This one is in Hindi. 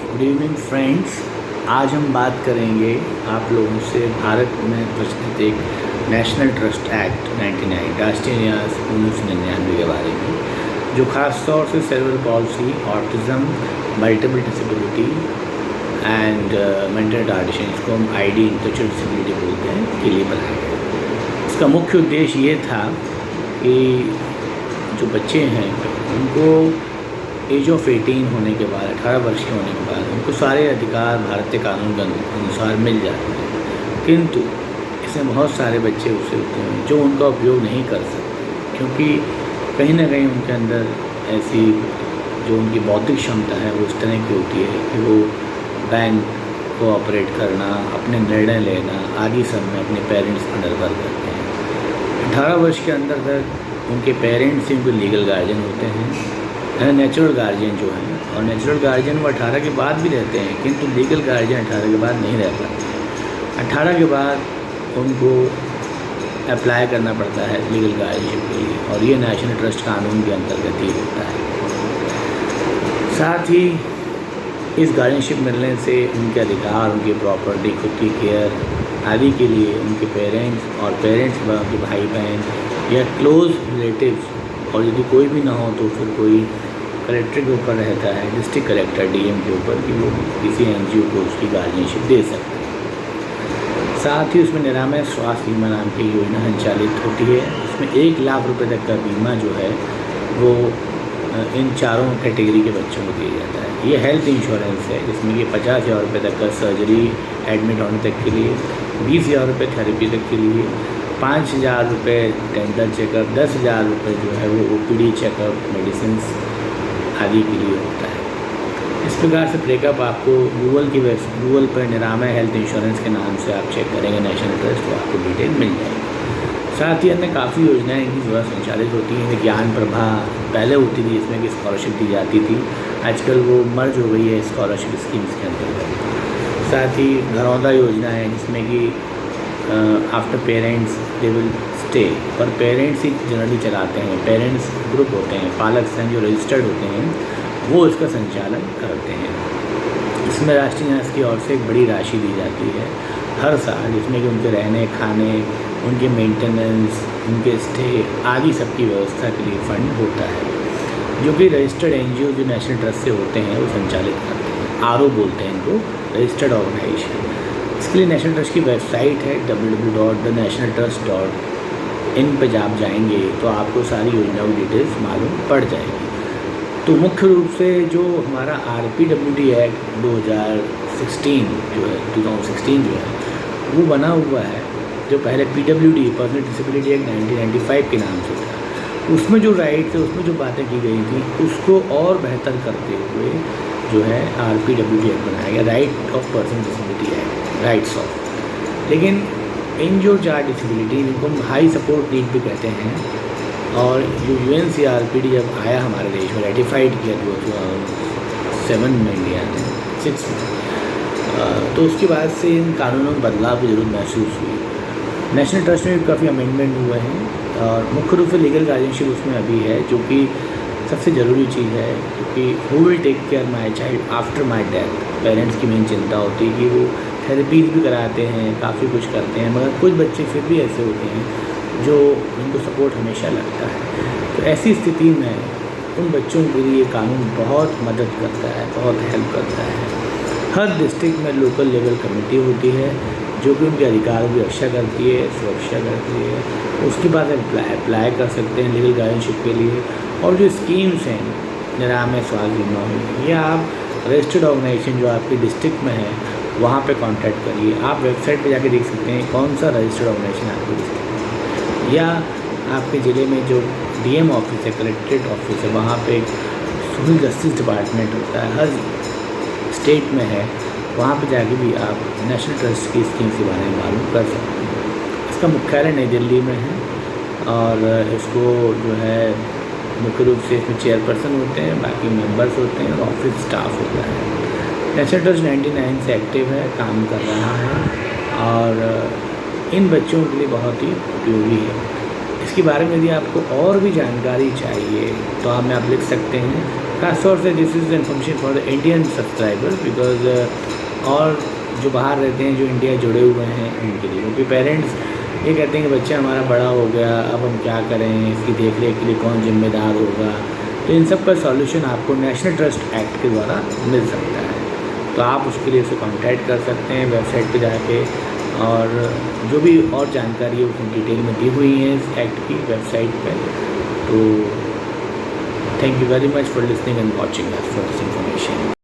Good evening friends. आज हम बात करेंगे आप लोगों से भारत में प्रचलित एक नेशनल ट्रस्ट एक्ट 99 राष्ट्रीय न्यास 1999 के बारे में, जो ख़ास तौर से cerebral palsy, autism, multiple disability and mental retardation, इसको हम आईडी इंटेलेक्चुअल डिसेबिलिटी बोलते हैं, के लिए बनाया गया। इसका मुख्य उद्देश्य ये था कि जो बच्चे हैं उनको एज ऑफ 18 होने के बाद, 18 वर्ष के होने के बाद उनको सारे अधिकार भारतीय कानून के अनुसार मिल जाते हैं, किंतु इसमें बहुत सारे बच्चे ऐसे होते हैं जो उनका उपयोग नहीं कर सकते, क्योंकि कहीं ना कहीं उनके अंदर ऐसी जो उनकी बौद्धिक क्षमता है वो इस तरह की होती है कि वो बैंक को ऑपरेट करना, अपने निर्णय लेना आदि सब में अपने पेरेंट्स पर निर्भर करते हैं। 18 वर्ष के अंदर तक उनके पेरेंट्स ही उनके लीगल गार्जियन होते हैं, नेचुरल गार्जियन जो है, और नेचुरल गार्जियन वो 18 के बाद भी रहते हैं, किंतु लीगल गार्जियन 18 के बाद नहीं रह पाते। 18 के बाद उनको अप्लाई करना पड़ता है लीगल गार्जियनशिप के लिए, और ये नेशनल ट्रस्ट कानून के अंतर्गत ही होता है। साथ ही इस गार्जियनशिप मिलने से उनके अधिकार, उनकी प्रॉपर्टी, खुद की केयर आदि के लिए उनके पेरेंट्स और पेरेंट्स व उनके भाई बहन या क्लोज रिलेटिव्स, और यदि कोई भी ना हो तो फिर कोई कलेक्टर के ऊपर रहता है, डिस्ट्रिक्ट कलेक्टर डीएम के ऊपर, कि वो किसी एनजीओ को उसकी गार्जियनशिप दे सकते हैं। साथ ही उसमें निरामय स्वास्थ्य बीमा नाम की योजना संचालित होती है। इसमें 1 लाख रुपए तक का बीमा जो है वो इन चारों कैटेगरी के बच्चों को दिया जाता है। ये हेल्थ इंश्योरेंस है, जिसमें कि 50,000 रुपये तक का सर्जरी एडमिट होने तक के लिए, 20,000 रुपये थेरेपी तक के लिए, 5,000 रुपये डेंटल चेकअप, 10,000 रुपये जो है वो ओपीडी चेकअप, मेडिसिन आदि के लिए होता है। इस प्रकार से ब्रेकअप आपको गूगल पर निरामय हेल्थ इंश्योरेंस के नाम से आप चेक करेंगे नेशनल ट्रस्ट, तो आपको डिटेल मिल जाएगी। साथ ही अन्य काफ़ी योजनाएं इनकी द्वारा संचालित होती हैं। ज्ञान प्रभा पहले होती थी, इसमें कि स्कॉलरशिप दी जाती थी, आजकल वो मर्ज हो गई है स्कॉलरशिप स्कीम्स के अंतर्गत। साथ ही घरौंदा योजना है, जिसमें कि after parents they will stay, पर पेरेंट्स ही जनरली चलाते हैं, पेरेंट्स ग्रुप होते हैं, पालक संघ जो रजिस्टर्ड होते हैं वो इसका संचालन करते हैं। इसमें राष्ट्रीय न्यास की ओर से एक बड़ी राशि दी जाती है हर साल, जिसमें कि उनके रहने, खाने, उनके मेंटेनेंस, उनके स्टे आदि सबकी व्यवस्था के लिए फंड होता है, जो कि रजिस्टर्ड एनजीओ जो नेशनल ट्रस्ट से होते हैं वो संचालित करते हैं। आरओ बोलते हैं इनको, रजिस्टर्ड ऑर्गेनाइजेशन। इसके लिए नेशनल ट्रस्ट की वेबसाइट है www.thenationaltrust.in पे जब आप जाएंगे तो आपको सारी योजनाओं की डिटेल्स मालूम पड़ जाएगी। तो मुख्य रूप से जो हमारा RPWD एक्ट 2016 जो है 2016 जो है वो बना हुआ है, जो पहले PWD पर्सनल डिसेबिलिटी एक्ट 1995 के नाम से था, उसमें जो राइट थे, उसमें जो बातें की गई थी, उसको और बेहतर करते हुए जो है RPWD एक्ट बनाया गया, right of person disability act, rights of. लेकिन इन जो 4 डिसेबिलिटी, जिनको हम हाई सपोर्ट नीड भी कहते हैं, और जो UNCRPD जब आया हमारे देश में, रेटिफाइड किया 2007 में इंडिया ने 6 में, तो उसके बाद से इन कानूनों में बदलाव की जरूरत महसूस हुई। नेशनल ट्रस्ट में भी काफ़ी अमेंडमेंट हुए हैं, और मुख्य रूप से लीगल गार्जियनशिप उसमें अभी है, जो कि सबसे ज़रूरी चीज़ है, क्योंकि who will take care my child after my death. Parents की मेन चिंता होती है कि वो थेरेपीज भी कराते हैं, काफ़ी कुछ करते हैं, मगर कुछ बच्चे फिर भी ऐसे होते हैं जो उनको सपोर्ट हमेशा लगता है। तो ऐसी स्थिति में उन बच्चों के लिए कानून बहुत मदद करता है, बहुत हेल्प करता है। हर डिस्ट्रिक्ट में लोकल लेवल कमेटी होती है, जो कि उनके अधिकारों की रक्षा करती है, सुरक्षा करती है। उसके बाद अप्लाई कर सकते हैं लीगल गार्जियनशिप के लिए। और जो स्कीम्स हैं, निरामय स्वास्थ्य बीमा हुई, या आप रजिस्टर्ड ऑर्गेनाइजेशन जो आपके डिस्ट्रिक्ट में है वहाँ पे कांटेक्ट करिए। आप वेबसाइट पे जाके देख सकते हैं कौन सा रजिस्टर्ड ऑर्गेनाइजेशन आपके डिस्ट्रिक्ट में, या आपके ज़िले में जो DM ऑफिस है, कलेक्ट्रेट ऑफिस है, वहाँ पे सोशल जस्टिस डिपार्टमेंट होता है, हर स्टेट में है, वहाँ पे जाके भी आप नेशनल ट्रस्ट की स्कीम्स के बारे में मालूम कर सकते हैं। इसका मुख्यालय नई दिल्ली में है, और इसको जो है मुख्य रूप से इसमें चेयरपर्सन होते हैं, बाकी मेंबर्स होते हैं, और ऑफिस स्टाफ होता है। नेशनल ट्रस्ट 99 से एक्टिव है, काम कर रहा है, और इन बच्चों के लिए बहुत ही उपयोगी है। इसके बारे में यदि आपको और भी जानकारी चाहिए तो आप लिख सकते हैं खास तौर से this is information for the Indian subscriber, because और जो बाहर रहते हैं, जो इंडिया जुड़े हुए हैं, उनके लिए, क्योंकि पेरेंट्स ये कहते हैं कि बच्चा हमारा बड़ा हो गया, अब हम क्या करें, इसकी देख रेख के लिए कौन जिम्मेदार होगा। तो इन सब का सॉल्यूशन आपको नेशनल ट्रस्ट एक्ट के द्वारा मिल सकता है। तो आप उसके लिए उसे कॉन्टैक्ट कर सकते हैं वेबसाइट पे जाके, और जो भी और जानकारी है उसमें डिटेल में दी हुई है इस एक्ट की वेबसाइट पे। तो thank you very much for listening and watching us for this information.